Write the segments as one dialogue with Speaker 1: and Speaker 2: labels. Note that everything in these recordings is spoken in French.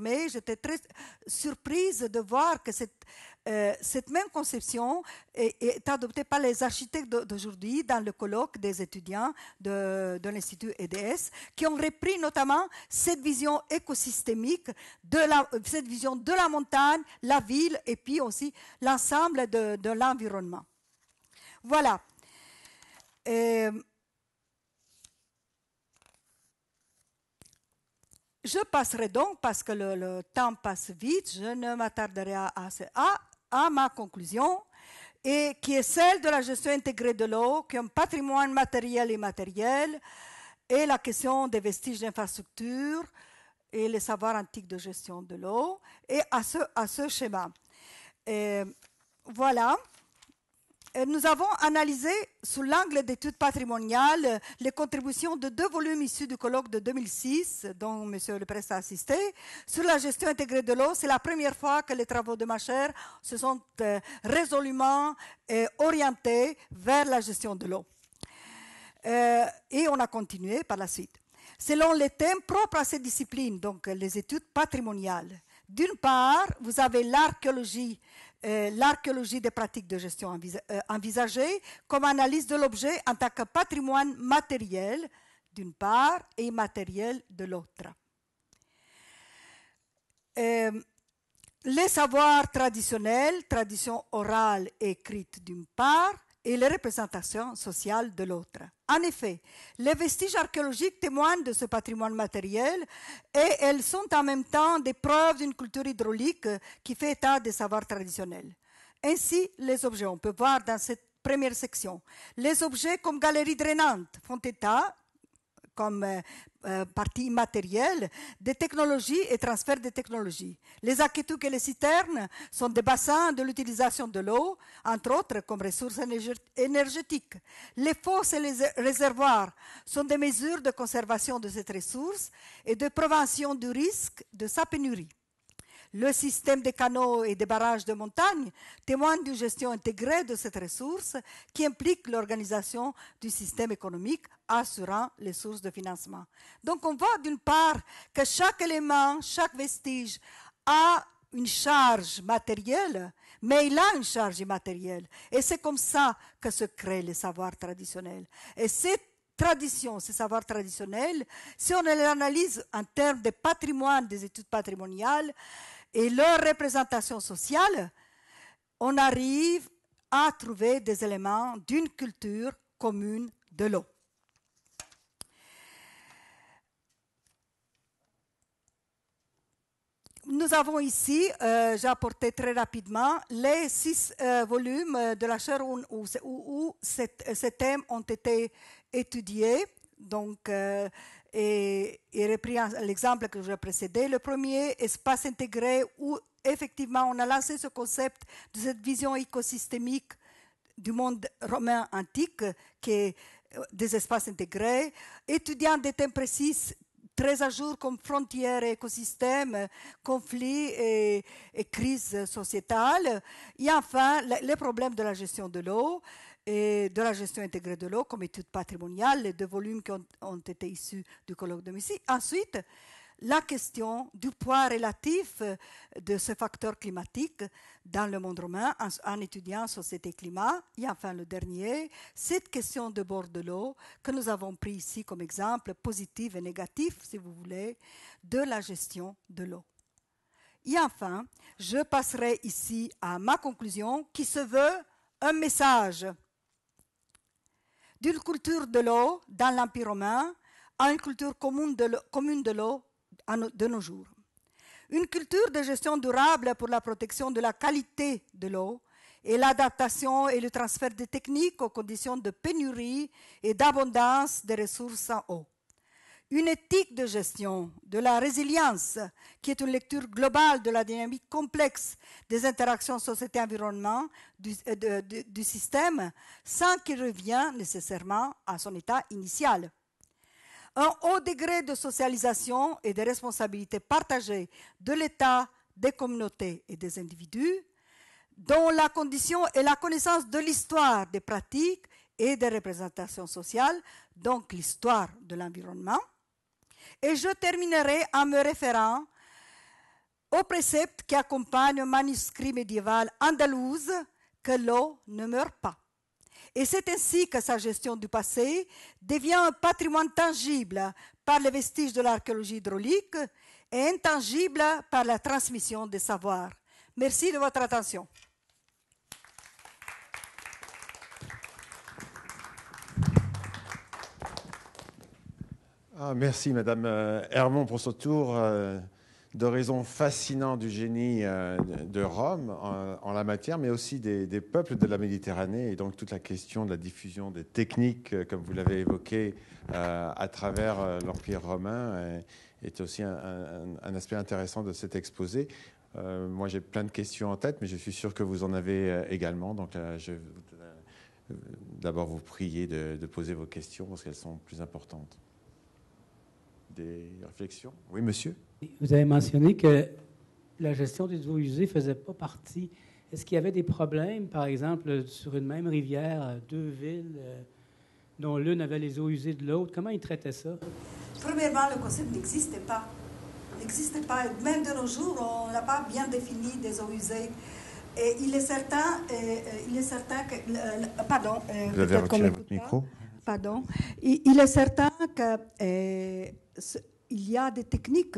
Speaker 1: formée, j'étais très surprise de voir que cette même conception est adoptée par les architectes d'aujourd'hui dans le colloque des étudiants de l'Institut EDS, qui ont repris notamment cette vision écosystémique, cette vision de la montagne, la ville et puis aussi l'ensemble de l'environnement. Voilà. Je passerai donc, parce que le temps passe vite, je ne m'attarderai à ma conclusion, et qui est celle de la gestion intégrée de l'eau, qui est un patrimoine matériel et immatériel, et la question des vestiges d'infrastructures et les savoirs antiques de gestion de l'eau, et à ce schéma. Voilà. Nous avons analysé sous l'angle d'études patrimoniales les contributions de 2 volumes issus du colloque de 2006, dont M. Leprest a assisté, sur la gestion intégrée de l'eau. C'est la première fois que les travaux de ma chaire se sont résolument orientés vers la gestion de l'eau. Et on a continué par la suite. Selon les thèmes propres à cette discipline, donc les études patrimoniales, d'une part, vous avez l'archéologie des pratiques de gestion envisagées comme analyse de l'objet en tant que patrimoine matériel, d'une part, et immatériel de l'autre. Les savoirs traditionnels, tradition orale et écrite d'une part, et les représentations sociales de l'autre. En effet, les vestiges archéologiques témoignent de ce patrimoine matériel et elles sont en même temps des preuves d'une culture hydraulique qui fait état des savoirs traditionnels. Ainsi, les objets, on peut voir dans cette première section, les objets comme galeries drainantes font état, comme partie immatérielle, des technologies et transferts de technologies. Les aqueducs et les citernes sont des bassins de l'utilisation de l'eau, entre autres comme ressources énergétiques. Les fosses et les réservoirs sont des mesures de conservation de cette ressource et de prévention du risque de sa pénurie. Le système des canaux et des barrages de montagne témoigne d'une gestion intégrée de cette ressource qui implique l'organisation du système économique assurant les sources de financement. Donc on voit d'une part que chaque élément, chaque vestige a une charge matérielle, mais il a une charge immatérielle. Et c'est comme ça que se créent les savoirs traditionnels. Et cette tradition, ces savoirs traditionnels, si on les analyse en termes de patrimoine, des études patrimoniales et leur représentation sociale, on arrive à trouver des éléments d'une culture commune de l'eau. Nous avons ici, j'ai apporté très rapidement, les 6 volumes de la chaire où ces thèmes ont été étudiés. Donc, et repris l'exemple que j'ai précédé. Le premier, espace intégré, où effectivement on a lancé ce concept de cette vision écosystémique du monde romain antique, qui est des espaces intégrés, étudiant des thèmes précis très à jour comme frontières et écosystèmes, conflits et crises sociétales, et enfin les problèmes de la gestion de l'eau et de la gestion intégrée de l'eau comme étude patrimoniale, les 2 volumes qui ont été issus du colloque de Missy. Ensuite, la question du poids relatif de ce facteur climatique dans le monde romain en étudiant société et climat. Et enfin, le dernier, cette question de bord de l'eau que nous avons pris ici comme exemple positif et négatif, si vous voulez, de la gestion de l'eau. Et enfin, je passerai ici à ma conclusion qui se veut un message d'une culture de l'eau dans l'Empire romain à une culture commune de l'eau de nos jours. Une culture de gestion durable pour la protection de la qualité de l'eau et l'adaptation et le transfert des techniques aux conditions de pénurie et d'abondance des ressources en eau. Une éthique de gestion de la résilience qui est une lecture globale de la dynamique complexe des interactions société-environnement du système sans qu'il revienne nécessairement à son état initial. Un haut degré de socialisation et de responsabilité partagée de l'État, des communautés et des individus, dont la condition est la connaissance de l'histoire des pratiques et des représentations sociales, donc l'histoire de l'environnement. Et je terminerai en me référant au précepte qui accompagne un manuscrit médiéval andalouse que l'eau ne meurt pas. Et c'est ainsi que sa gestion du passé devient un patrimoine tangible par les vestiges de l'archéologie hydraulique et intangible par la transmission des savoirs. Merci de votre attention.
Speaker 2: Merci Madame Hermont pour ce tour d'horizon fascinant du génie de Rome en la matière, mais aussi des peuples de la Méditerranée, et donc toute la question de la diffusion des techniques, comme vous l'avez évoqué, à travers l'Empire romain, est aussi un aspect intéressant de cet exposé. Moi, j'ai plein de questions en tête, mais je suis sûr que vous en avez également. Donc, je vais d'abord vous prier de poser vos questions parce qu'elles sont plus importantes. Des réflexions? Oui, monsieur?
Speaker 3: Vous avez mentionné que la gestion des eaux usées ne faisait pas partie. Est-ce qu'il y avait des problèmes, par exemple, sur une même rivière, deux villes dont l'une avait les eaux usées de l'autre? Comment ils traitaient ça?
Speaker 1: Premièrement, le concept n'existait pas. N'existait pas. Même de nos jours, on n'a pas bien défini des eaux usées. Et il est certain que... pardon.
Speaker 2: Vous avez retiré votre micro?
Speaker 1: Pardon. Il est certain que... il y a des techniques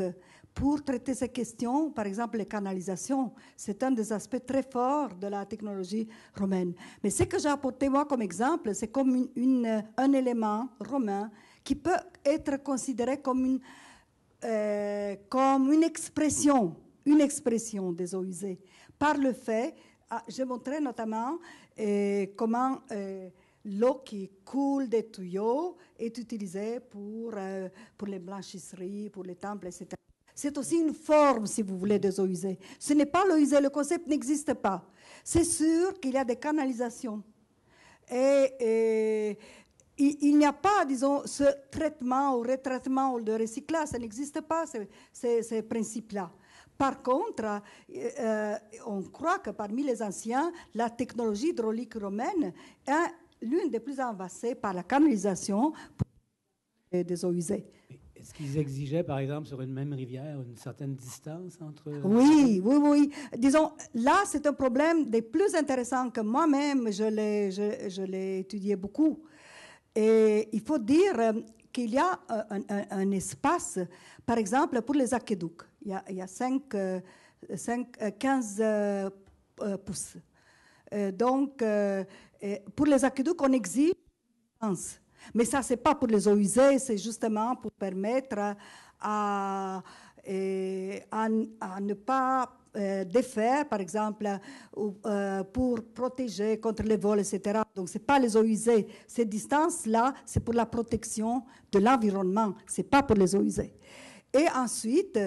Speaker 1: pour traiter ces questions, par exemple les canalisations. C'est un des aspects très forts de la technologie romaine. Mais ce que j'ai apporté moi comme exemple, c'est comme un élément romain qui peut être considéré comme une expression des eaux usées. Par le fait, j'ai montré notamment comment... l'eau qui coule des tuyaux est utilisée pour les blanchisseries, pour les temples, etc. C'est aussi une forme, si vous voulez, des eaux usées. Ce n'est pas l'eau usée, le concept n'existe pas. C'est sûr qu'il y a des canalisations. Et il n'y a pas, disons, ce traitement ou retraitement ou le recyclage, ça n'existe pas, ces principes-là. Par contre, on croit que parmi les anciens, la technologie hydraulique romaine est l'une des plus avancées par la canalisation des eaux usées.
Speaker 3: Est-ce qu'ils exigeaient, par exemple, sur une même rivière, une certaine distance entre...
Speaker 1: Oui. Disons, là, c'est un problème des plus intéressants que moi-même, je l'ai étudié beaucoup. Et il faut dire qu'il y a un espace, par exemple, pour les aqueducs. Il y a 15 pouces. Donc, pour les aqueducs, on exige distance. Mais ça, ce n'est pas pour les eaux usées, c'est justement pour permettre à ne pas défaire, par exemple, pour protéger contre les vols, etc. Donc, ce n'est pas les eaux usées. Ces distances-là, c'est pour la protection de l'environnement. Ce n'est pas pour les eaux usées. Et ensuite,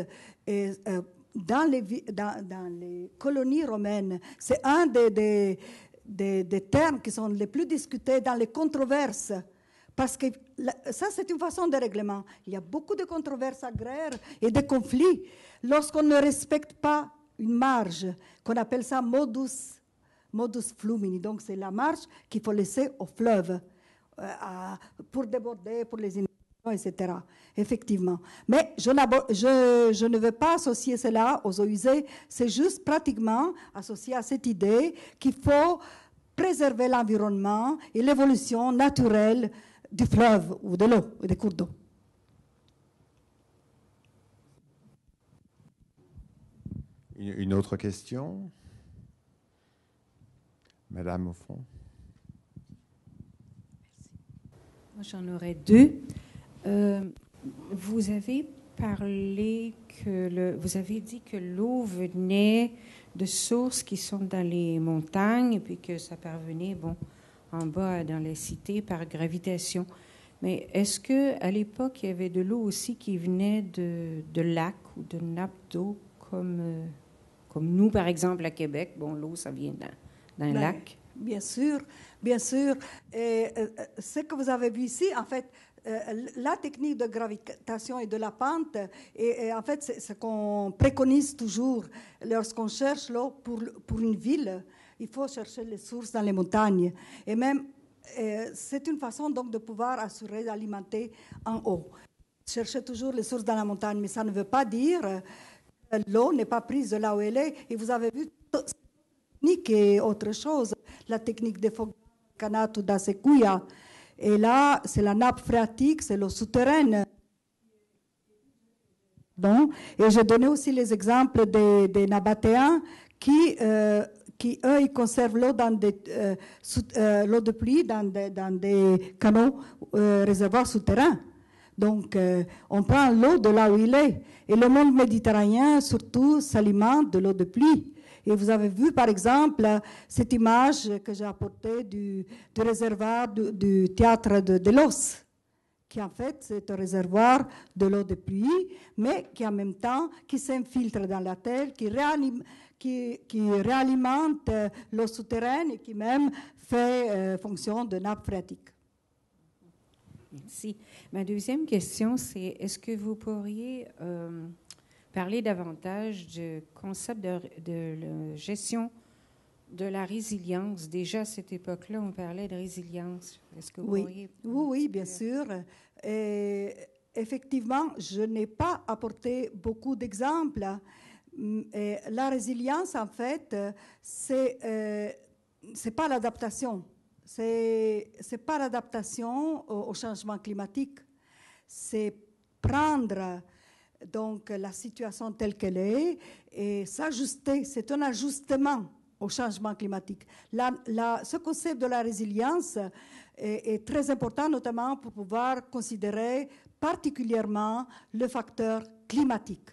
Speaker 1: dans les colonies romaines, c'est un des termes qui sont les plus discutés dans les controverses. Parce que ça, c'est une façon de règlement. Il y a beaucoup de controverses agraires et de conflits lorsqu'on ne respecte pas une marge, qu'on appelle ça modus flumini. Donc, c'est la marge qu'il faut laisser au fleuve pour déborder, pour les inondations, etc. Effectivement. Mais je ne veux pas associer cela aux eaux usées. C'est juste pratiquement associé à cette idée qu'il faut préserver l'environnement et l'évolution naturelle du fleuve ou de l'eau, ou des cours d'eau.
Speaker 2: Une autre question? Madame, au fond.
Speaker 4: Moi, j'en aurais deux. Vous avez parlé vous avez dit que l'eau venait de sources qui sont dans les montagnes et puis que ça parvenait, en bas dans les cités par gravitation. Mais est-ce qu'à l'époque, il y avait de l'eau aussi qui venait de lacs ou de nappes d'eau comme nous, par exemple, à Québec? L'eau, ça vient d'un lac.
Speaker 1: Bien sûr, bien sûr. Et, ce que vous avez vu ici, en fait, la technique de gravitation et de la pente, et en fait, c'est ce qu'on préconise toujours lorsqu'on cherche l'eau pour une ville. Il faut chercher les sources dans les montagnes. Et même, c'est une façon donc de pouvoir assurer d'alimenter en haut. Chercher toujours les sources dans la montagne, mais ça ne veut pas dire l'eau n'est pas prise de là où elle est. Et vous avez vu cette technique et autre chose, la technique des Foganato da Sequoia. Et là, c'est la nappe phréatique, c'est l'eau souterraine. Bon. Et j'ai donné aussi les exemples des Nabatéens qui eux, ils conservent l'eau dans l'eau de pluie dans des canaux réservoirs souterrains. Donc, on prend l'eau de là où il est. Et le monde méditerranéen, surtout, s'alimente de l'eau de pluie. Et vous avez vu, par exemple, cette image que j'ai apportée du réservoir du théâtre de Delos, qui en fait, c'est un réservoir de l'eau de pluie, mais qui en même temps, qui s'infiltre dans la terre, qui réalimente l'eau souterraine et qui même fait fonction de nappe phréatique.
Speaker 4: Merci. Ma deuxième question, c'est est-ce que vous pourriez parler davantage du concept de gestion de la résilience? Déjà, à cette époque-là, on parlait de résilience. Est-ce que vous pourriez...
Speaker 1: Oui, bien sûr. Et effectivement, je n'ai pas apporté beaucoup d'exemples. La résilience, en fait, c'est pas l'adaptation. C'est pas l'adaptation au changement climatique. C'est prendre donc la situation telle qu'elle est et s'ajuster. C'est un ajustement au changement climatique. Ce concept de la résilience est très important, notamment pour pouvoir considérer particulièrement le facteur climatique.